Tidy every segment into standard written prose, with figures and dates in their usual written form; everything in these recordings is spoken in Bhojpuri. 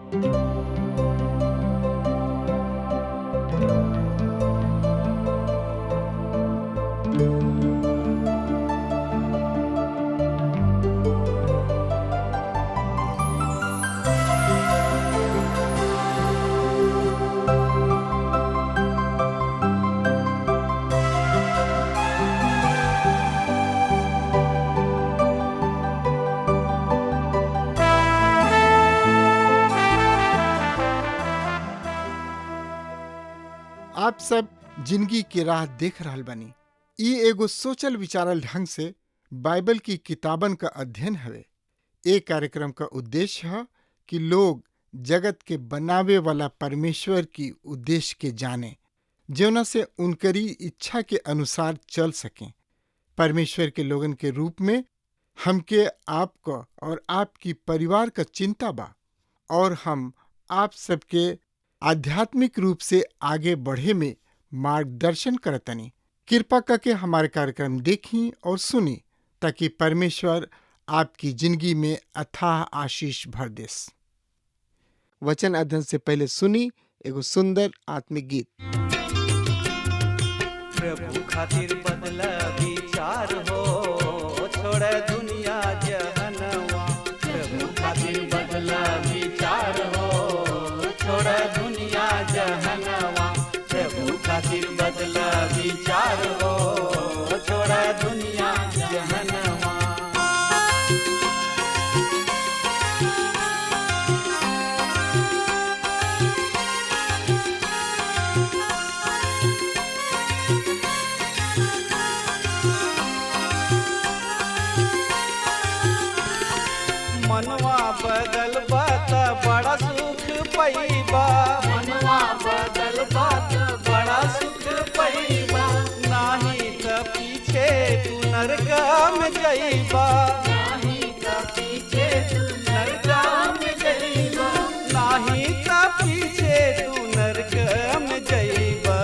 आप सब जिंदगी की राह देख रहल बानी। ई एगो सोचल विचारल ढंग से बाइबल की किताबन का अध्ययन हवे। ए कार्यक्रम का उद्देश्य है कि लोग जगत के बनावे वाला परमेश्वर की उद्देश्य के जाने, जौना से उनकरी इच्छा के अनुसार चल सकें। परमेश्वर के लोगन के रूप में हमके आपका और आपकी परिवार का चिंता बा, और हम आप सबके आध्यात्मिक रूप से आगे बढ़े में मार्गदर्शन करतनी। कृपा करके हमारे कार्यक्रम देखी और सुनी, ताकि परमेश्वर आपकी जिंदगी में अथाह आशीष भर दे। वचन अध्ययन से पहले सुनी एगो सुंदर आत्मिक गीत। प्रभु खातिर बदला विचार हो, छोड़ दुनिया जहनवा। प्रभु खातिर बदला विचार हो, छोड़ दुनिया जहनवा। प्रभु खातिर बदला विचार हो, छोड़ दुनिया जहनवा। मनवा बदल बात बड़ा सुख पैबा। मनवा बदल बात बड़ा सुख पैबा। नाही त पीछे तू नरक में जइबा। नाही त पीछे तू नरक में जइबा। नाही त पीछे तू नरक में जइबा।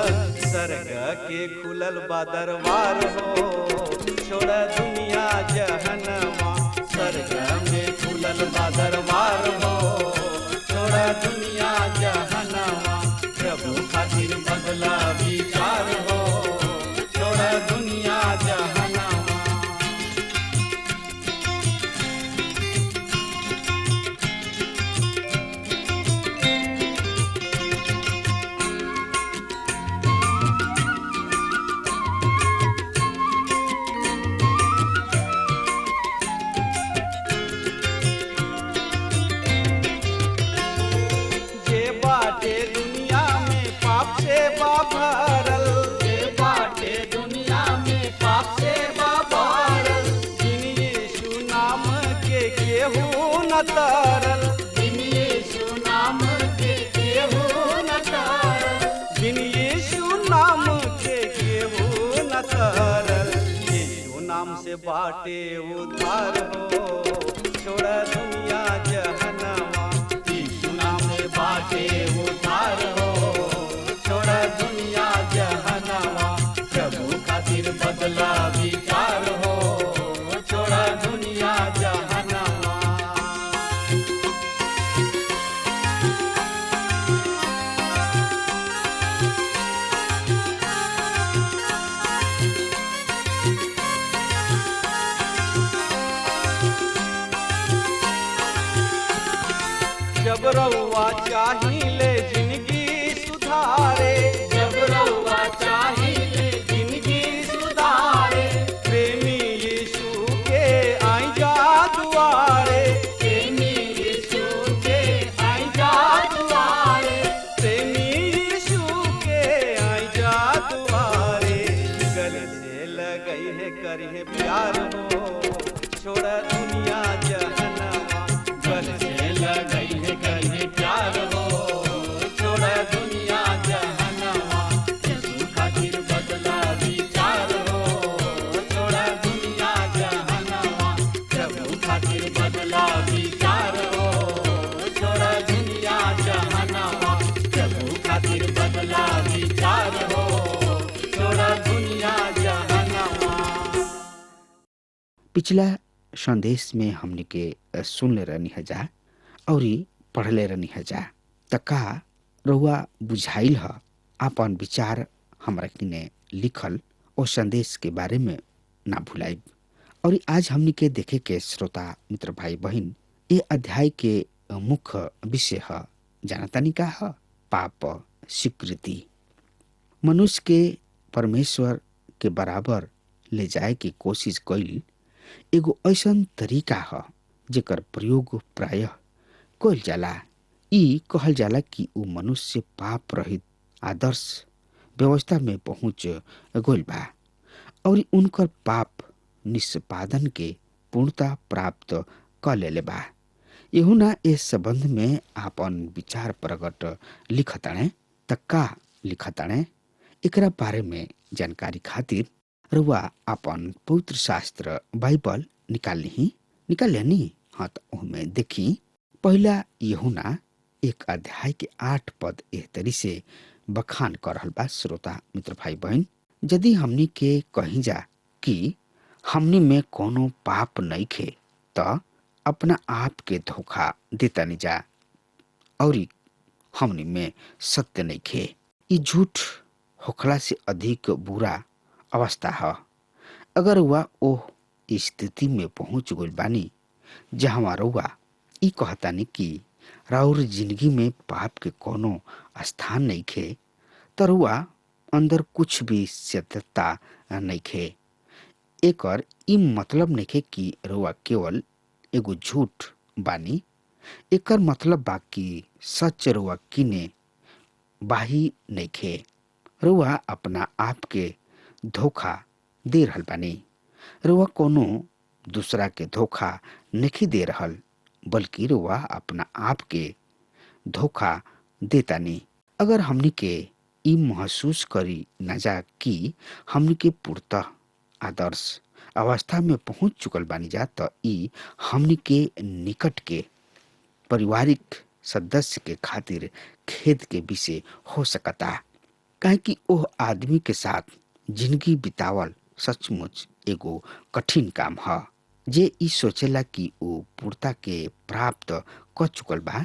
स्वर्ग के खुलल बा दरबार हो, छोड़ दुनिया जहनवा। स्वर्ग में खुलल बा दरबार हो, छोड़ दुनिया जहनवा। प्रभु खातिर बदला विचार हो, छोड़ दुनिया जहनवा। भरल जे बाटे दुनिया में पाप से भरल। बिन यीशु नाम के केहू न तरल। बिन यीशु नाम के केहू न तरल। बिन यीशु नाम के केहू न तरल। यीशु नाम से बाटे उद्धार हो, छोड़ दुनिया जहनवा। यीशु नाम से बाटे उद्धार हो, छोड़ दुनिया जहनवा। प्रभु खातिर बदला विचार हो, छोड़ दुनिया जहनवा। जब रउआ चाहिले जिंदगी सुधारे। जब रउआ चाहिले जिंदगी सुधारे। प्रेमी यीशु के आई जा दुआरे। प्रेमी यीशु के आई जा दुआरे। प्रेमी यीशु के आई जा दुआरे। गले से लगई है करी है प्यार हो, छोड़ दुनिया जहनवा। गले से लगई है करी है प्यार हो, छोड़ दुनिया जहनवा। यीशु खातिर बदला विचार हो, छोड़ दुनिया जहनवा। प्रभु खातिर बदला विचार हो, छोड़ दुनिया जहनवा। प्रभु खातिर बदला विचार हो, छोड़ दुनिया जहनवा। पिछला संदेश में हमने के सुन ले रहनी है जा, और पढ़ले रहनी है जा त का रउआ बुझाइल ह आपन विचार हमरा किने लिखल और संदेश के बारे में ना भुलाइब। और आज हमनी के देखे के श्रोता मित्र भाई बहन ये अध्याय के मुख्य विषय है जानतानी का है पाप स्वीकृति। मनुष्य के परमेश्वर के बराबर ले जाए की कोशिश कईल एगो ऐसन तरीका है जेकर प्रयोग प्रायः कईल जाला। ई कहल जाला कि उ मनुष्य पाप रहित आदर्श व्यवस्था में पहुंच गईल बा और उनकर पाप निष्पादन के पूर्णता प्राप्त क लेले बा। यहुना इस संबंध में आपन विचार प्रकट लिखताणे त का लिखताणे एकरा बारे में जानकारी खातिर रुआ आपन पवित्र शास्त्र बाइबल निकाल लेनी। हाँ तो ओहमे देखी पहला यहुना 1 अध्याय के 8 पद एह तरी से बखान कर रहल बा। श्रोता मित्र भाई बहन यदि हमनी के कहीं जा कि हमनी में कोनो पाप नहीं खे त अपना आप के धोखा देतानी जा और हमनी में सत्य नहीं खे। ई झूठ होखला से अधिक बुरा अवस्था है। अगर वह ओह स्थिति में पहुंच गइल बानी जहाँ रउआ ई कहतानी कि राउर जिंदगी में पाप के कोनो स्थान नहीं खे त रउआ अंदर कुछ भी सत्यता नहीं खे। एकर ई मतलब नहीं खे कि रउआ केवल एगो झूठ बानी। एकर मतलब बा कि सच रउआ किने बाही नहीं खे। रउआ अपना आप के धोखा दे रहल बानी। रउआ कोनो दूसरा के धोखा नहीं दे रहल बल्कि रउआ अपना आप के धोखा देतानी। अगर हमनी के ई महसूस करी न जा कि हमनी के पूर्णतः आदर्श अवस्था में पहुंच चुकल बानी जा त ई हमनी के निकट के पारिवारिक सदस्य के खातिर खेद के विषय हो सकता। काहे कि ओह आदमी के साथ जिंदगी बितावल सचमुच एगो कठिन काम है जे ई सोचेला कि वो पूर्णता के प्राप्त क चुकल बा।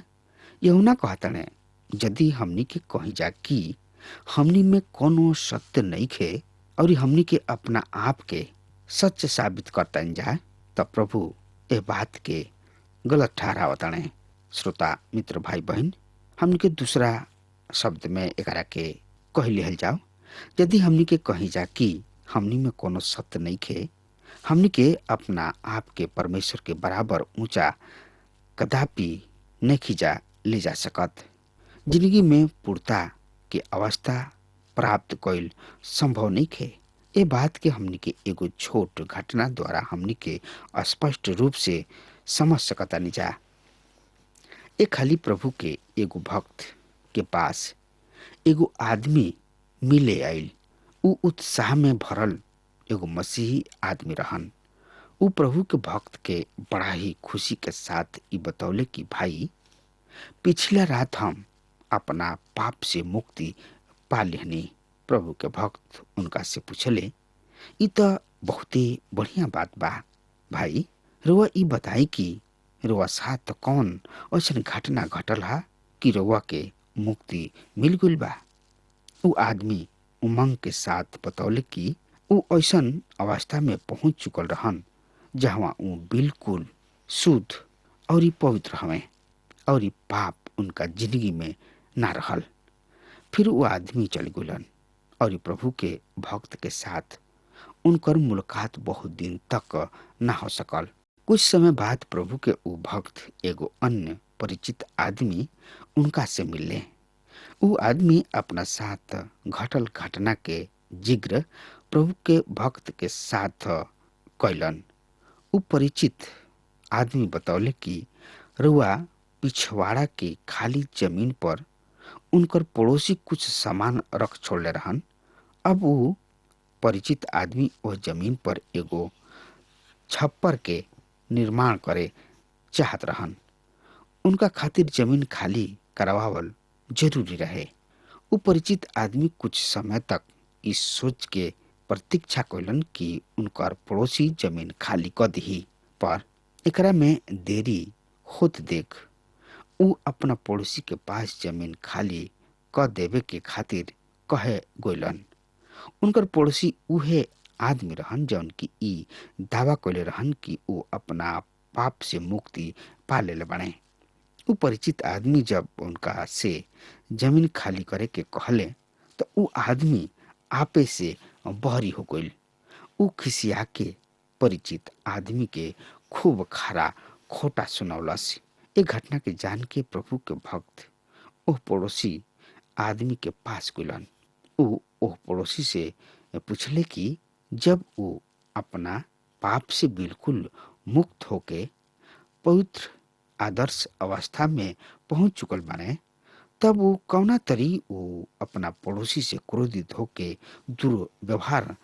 यहुना कहताने यदि हमनी के कहीं जा कि हमनी में कोनो सत्य नहीं खे और हमनी के अपना आप के सच साबित करतन जाए त प्रभु ए बात के गलत ठहरावताने। श्रोता मित्र भाई बहन हमनी के दूसरा शब्द में एकरा के कह लिहल जाओ यदि हमनी के कहीं जा कि हमनी में कोनो सत्य नहीं खे हमनी के अपना आप के परमेश्वर के बराबर ऊंचा कदापि नहीं जा ले जा सकत। जिंदगी में पूर्णता के अवस्था प्राप्त कईल संभव नहीं खे। ए बात के हमनी के एगो छोट घटना द्वारा हमनी के स्पष्ट रूप से समझ सकता नहीं जा। एक खाली प्रभु के एगो भक्त के पास एगो आदमी मिले आइल। उ उत्साह में भरल एगो मसीही आदमी रहन। उ प्रभु के भक्त के बड़ा ही खुशी के साथ ई बतौले कि भाई पिछला रात हम अपना पाप से मुक्ति पा लेहनी। प्रभु के भक्त उनका से पूछले ई तो बहुते बढ़िया बात बा भाई रुआ ई बताई कि रुआ साथ कौन ऐसन घटना घटल हा कि रुआ के मुक्ति मिल गइल बा। उ आदमी उमंग के साथ बतौले कि उ ऐसन अवस्था में पहुंच चुकल रहन जहाँ उ बिल्कुल शुद्ध और पवित्र हवे और पाप उनका जिंदगी में ना रहल। फिर वो आदमी चल गुलन और प्रभु के भक्त के साथ उनकर मुलाकात बहुत दिन तक ना हो सकल। कुछ समय बाद प्रभु के उ भक्त एगो अन्य परिचित आदमी उनका से मिलले। उ आदमी अपना साथ घटल घटना के जिक्र प्रभु के भक्त के साथ कैलन। उ परिचित आदमी बतौले कि रुआ पिछवाड़ा के खाली जमीन पर उनकर पड़ोसी कुछ सामान रख छोड़ले रहन। अब वो परिचित आदमी वह जमीन पर एगो छप्पर के निर्माण करे चाहत रहन। उनका खातिर जमीन खाली करवावल जरूरी रहे। उ परिचित आदमी कुछ समय तक इस सोच के प्रतीक्षा कैलन कि उनकर पड़ोसी जमीन खाली क दिही, पर एकरा में देरी होत देख ऊ अपना पड़ोसी के पास जमीन खाली क देवे के खातिर कहे गोइलन। उनकर पड़ोसी उहे आदमी रहन जौन की ई दावा कइले रहन कि ऊ अपना पाप से मुक्ति पा लेले बाड़े। ऊ परिचित आदमी जब उनका से जमीन खाली करे के कहले तो ऊ आदमी आपे से बहरी हो गइल। ऊ खिसिया के परिचित आदमी के खूब खरा खोटा सुनौलस। ए घटना के जान के प्रभु के भक्त ओह पड़ोसी आदमी के पास गइलन। ऊ ओह पड़ोसी से पूछले कि जब ऊ अपना पाप से बिल्कुल मुक्त होके पवित्र आदर्श अवस्था में पहुंच चुकल बाने, तब वो कौना तरी वो अपना पड़ोसी से क्रोधित होके दुर्व्यवहार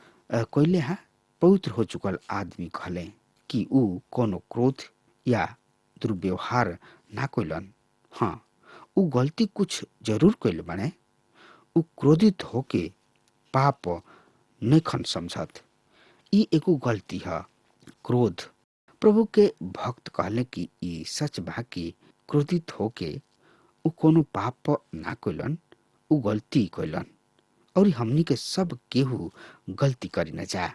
कइले हा। पवित्र हो चुकल आदमी कहले कि ऊ कोनो क्रोध या दुर्व्यवहार ना कइलन। हाँ, ऊ गलती कुछ जरूर कइले बाने। ऊ क्रोधित होके पाप नइखन समझत। ई एगो गलती है, क्रोध। प्रभु के भक्त कहले कि ई सच बा कि क्रोधित होके ऊ कोनो पाप ना कइलन, ऊ गलती कइलन। और हमनी के सब केहू गलती करी न जा,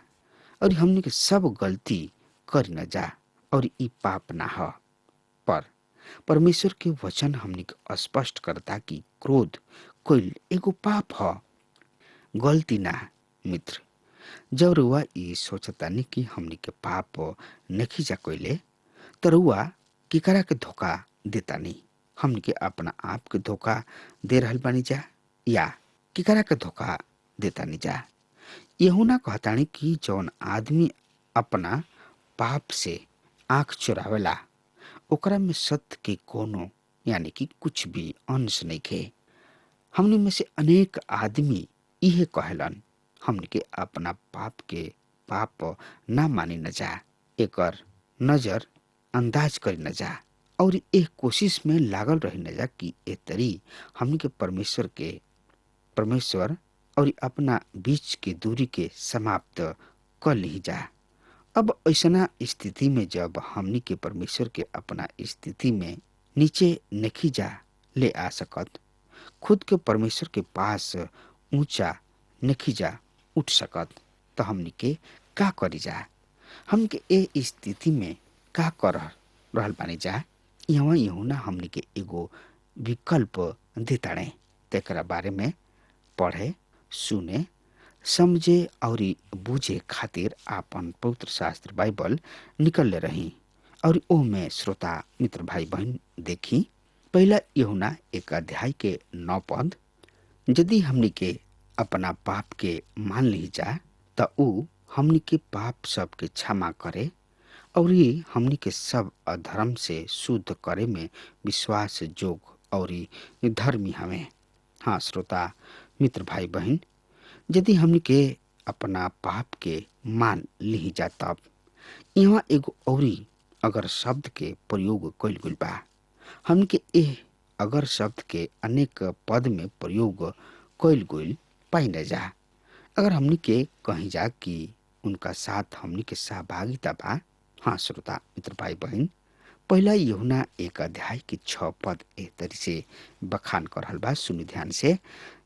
और हमनी के सब गलती करी न जा, और ई पाप ना ह। पर परमेश्वर के वचन हमनी के स्पष्ट करता कि क्रोध कइल एगो पाप ह, गलती ना। मित्र, जब रुआ ई सोचतानी कि हमनी के पाप नखी जा कइले, त रुआ केकरा के धोखा देतानी? हमनी के अपना आप के धोखा दे रहल बानी जा, या केकरा के धोखा देतानी जा? यहुना कहतानी कि जौन आदमी अपना पाप से आंख चुरावेला ओकरा में सत्य के कोनो यानी कि कुछ भी अंश नइखे। हमनी में से अनेक आदमी इहे कहेलन, हमनी के अपना पाप के पाप ना मानी न जा, एकर नजर अंदाज करी न जा, और एक कोशिश में लागल रही न जा कि ए तरी हमनी के परमेश्वर और अपना बीच के दूरी के समाप्त कर ली जा। अब ऐसना स्थिति में जब हमनी के परमेश्वर के अपना स्थिति में नीचे नहीं जा ले आ सकत, खुद के परमेश्वर के पास ऊंचा नहीं जा उठ सकत, तो हमनी के का करी जा? हम के ए स्थिति में का कर रहल बानी जा? यहाँ यहुना हमनी के एगो विकल्प देताड़े। तेकरा बारे में पढ़े, सुने, समझे और बूझे खातिर आपन पवित्र शास्त्र बाइबल निकलले रही। और ओ में श्रोता मित्र भाई बहन देखी, पहला यहुना 1 अध्याय के 9 पद, यदि हमनी के अपना पाप के मान ली जा त ऊ हमनी के पाप सब के क्षमा करे और ये हमनी के सब अधर्म से शुद्ध करे में विश्वास जोग और धर्मी हमें। हाँ श्रोता मित्र भाई बहन, यदि हमनी के अपना पाप के मान ली जा तब यहाँ एगो औरी अगर शब्द के प्रयोग कइल गइल बा। हमनी के ए अगर शब्द के अनेक पद में प्रयोग कइल गइल पाई न जा। अगर हमनी के कहीं जा कि उनका साथ हमनी के सहभागिता बा। हाँ श्रोता मित्र भाई बहन, पहला यहुना 1 अध्याय के 6 पद ए तरी से बखान कर रहल बा, सुनि ध्यान से।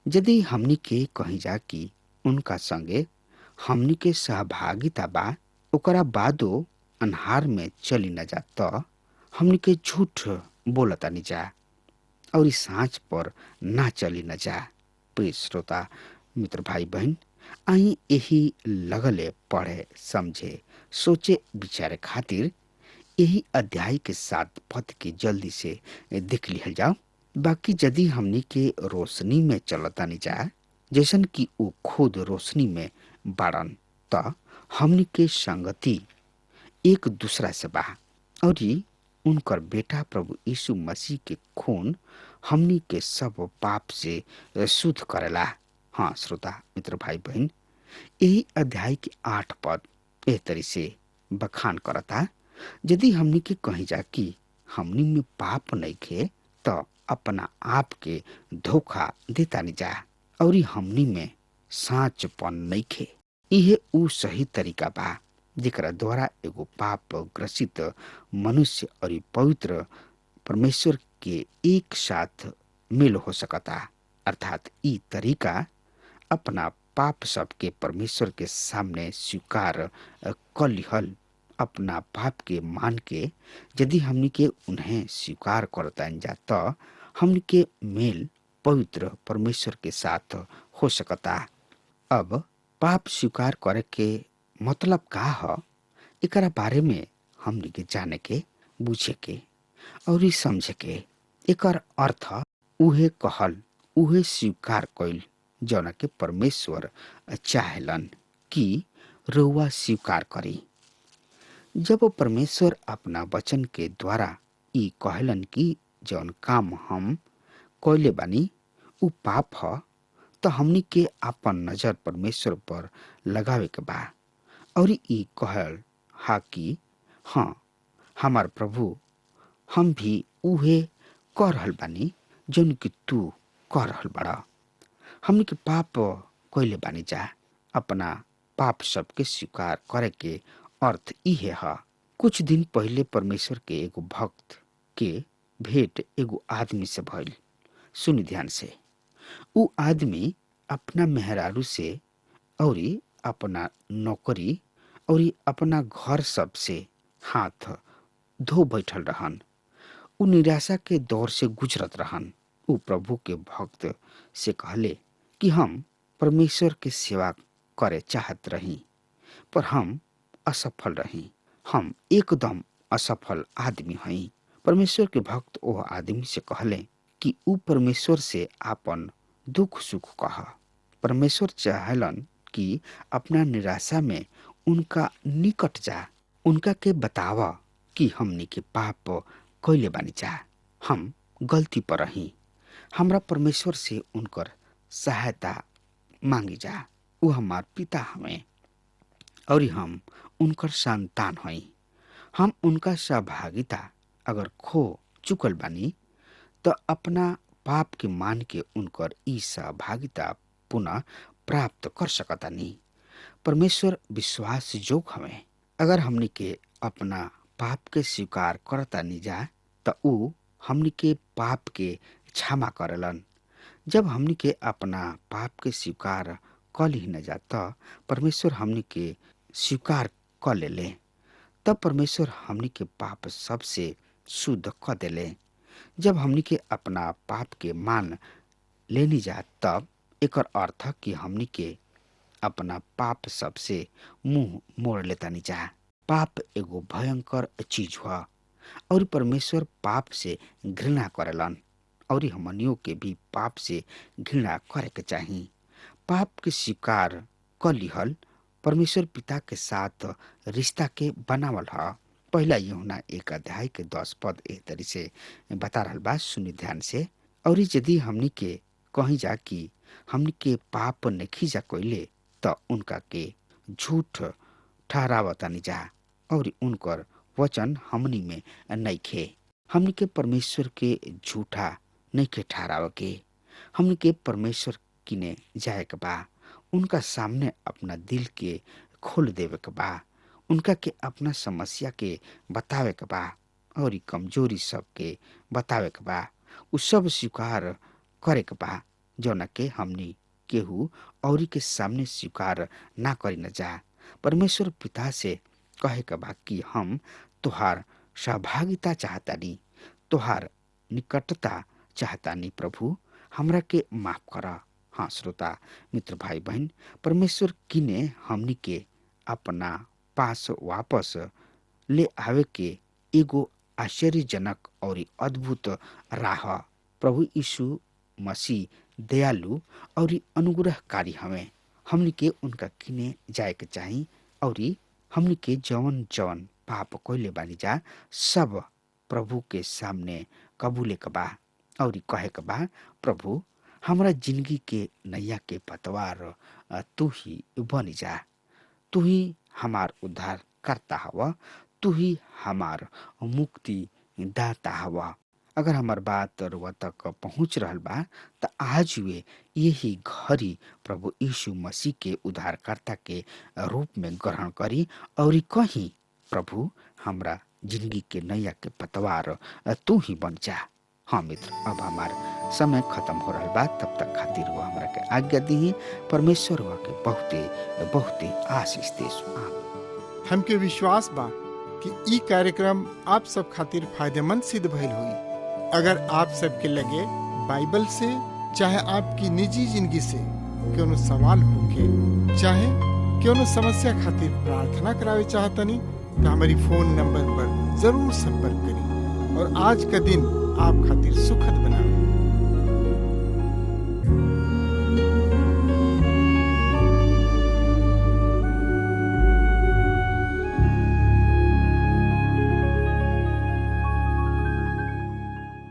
यदि हमनी के कहीं जा कि उनका संगे हमनी के सहभागिता बा, ओकरा बादो अन्हार में चली न जा त हमनी के झूठ बोलतानी जा और इस सांच पर ना चली न जा। प्रिय श्रोता मित्र भाई बहन, आई यही लगले पढ़े, समझे, सोचे, विचारे खातिर यही अध्याय के 7 पद के जल्दी से देख लिहल जाओ। बाकी यदि हमनी के रोशनी में चलतानी जा जैसन कि वो खुद रोशनी में बाड़न, त हमनी के संगति एक दूसरा से बा और उनकर बेटा प्रभु यीशु मसीह के खून हमनी के सब पाप से शुद्ध करेला। हाँ श्रोता मित्र भाई बहन, यही अध्याय के 8 पद एह तरी से बखान करता, यदि हमनी के कहीं जा कि हमनी में पाप नहीं खे तो अपना आप के धोखा देतानी जा और हमनी में साँचपन नहीं खे। यह ऊ सही तरीका बा जेकरा द्वारा एगो पाप ग्रसित मनुष्य और पवित्र परमेश्वर के एक साथ मेल हो सकता। अर्थात ई तरीका अपना पाप सब के परमेश्वर के सामने स्वीकार कर लिहल, अपना पाप के मान के यदि हमनी के उन्हें स्वीकार करता जा तो हमनी के मेल पवित्र परमेश्वर के साथ हो सकता। अब पाप स्वीकार करे के मतलब का ह, एकरा बारे में हमनी के जाने के, बुझे के और समझे के। एकर अर्थ उहे कहल, उहे स्वीकार कइल जौना के परमेश्वर चाहेलन कि रउआ स्वीकार करी। जब परमेश्वर अपना वचन के द्वारा ई कहलन कि जौन काम हम कइले बानी उ पाप ह, तो हमनी के आपन नजर परमेश्वर पर लगावे के बा और ई कहल हा कि हाँ हमार प्रभु, हम भी उहे कर रहल बानी जौन कि तू कर रहल बड़ा। हमनी के पाप कइले बानी जा। अपना पाप सबके स्वीकार करे के अर्थ इहे ह। कुछ दिन पहले परमेश्वर के एगो भक्त के भेंट एगो आदमी से भइल। सुनी ध्यान से। उ आदमी अपना मेहरारू से औरी अपना नौकरी औरी अपना घर सब से हाथ धो बैठल रहन। उ निराशा के दौर से गुजरत रहन। उ प्रभु के भक्त से कहले कि हम परमेश्वर के सेवा करे चाहत रही, पर हम असफल रही। हम एकदम असफल आदमी हई। परमेश्वर के भक्त ओ आदमी से कहले कि उ परमेश्वर से आपन दुख सुख कह। परमेश्वर चाहलन कि अपना निराशा में उनका निकट जा, उनका के बतावा कि हमनी के पाप कइले बानी जा, हम गलती पर रही। हमरा परमेश्वर से उनकर सहायता मांगी जा। उ हमार पिता हमें और हम उनकर संतान हई। हम उनका सहभागिता अगर खो चुकल बानी तो अपना पाप के मान के उनकर ई सहभागिता पुनः प्राप्त कर सकतानी। परमेश्वर विश्वास जोग हमें। अगर हमनी के अपना पाप के स्वीकार करतानी जा तो उ हमनी के पाप के क्षमा करलन। जब हमनी के अपना पाप के स्वीकार कर ही न जाता, परमेश्वर हमनी के स्वीकार कर लेले। तब परमेश्वर हमनी के पाप सबसे शुद्ध कर देले। जब हमनी के अपना पाप के मान लेनी जा तब एकर अर्थ कि हमनी के अपना पाप सबसे मुंह मोड़ लेतानी जा। पाप एगो भयंकर चीज हुआ और परमेश्वर पाप से घृणा करेलन और हमनियों के भी पाप से घृणा करे के चाही। पाप के स्वीकार कर लिहल परमेश्वर पिता के साथ रिश्ता के बनावल ह। पहला यूहन्ना 1 के 10 पद एह तरी से बता रहल बा। सुनी ध्यान से। और यदि हमनी के कहीं जा कि हमनी के पाप नहीं जा कइले तो उनका के झूठ ठहरावतानी जा और उनकर वचन हमनी में नइखे। हमनी के परमेश्वर के झूठा नइखे ठहराव के। हमनी के परमेश्वर किने जाए के बा, उनका सामने अपना दिल के खोल देवे के बा, उनका के अपना समस्या के बतावे के बा और कमजोरी सब के बतावे के बा। उ सब स्वीकार करे के बा जौना के हमनी केहू औरी के सामने स्वीकार ना करी न जा। परमेश्वर पिता से कहे के बा कि हम तोहार सहभागिता चाहतानी, तोहार निकटता चाहतानी। प्रभु हमरा के माफ करा। हाँ श्रोता मित्र भाई बहन, परमेश्वर किने हमनी के अपना पास वापस ले आवे के एगो आश्चर्यजनक और अद्भुत राह। प्रभु यीशु मसीह दयालु और अनुग्रहकारी हमें। हमनी के उनका किने जाए के चाही और हमनी के जवन जवन पाप कइले बानी जा सब प्रभु के सामने कबूले के बा और कहे के बा, प्रभु हमरा जिंदगी के नैया के पतवार तू ही बनी जा। तू ही हमार उद्धार करता हवा, तू ही हमार मुक्ति दाता हवा। अगर हमार बात रुआ तक पहुंच रहल बा त आज वे यही घड़ी प्रभु यीशु मसीह के उद्धारकर्ता के रूप में ग्रहण करी और कहीं, प्रभु हमरा जिंदगी के नैया के पतवार तू ही बन जा। हाँ मित्र, अब हमार समय खत्म हो रहा बा, तब तक खातिर वो हमरा के आज्ञा दी। परमेश्वर हुआ के बहुते बहुते आशीष देस। हमके विश्वास बा कि ई कार्यक्रम आप सब खातिर फायदेमंद सिद्ध भइल हुई। अगर आप सबके लगे बाइबल से चाहे आपकी निजी जिंदगी से कोनो सवाल होके चाहे कोनो समस्या खातिर प्रार्थना करावे चाहतनी तो हमारी फोन नंबर पर जरूर संपर्क करी और आज का दिन आप खातिर सुखद बनावे।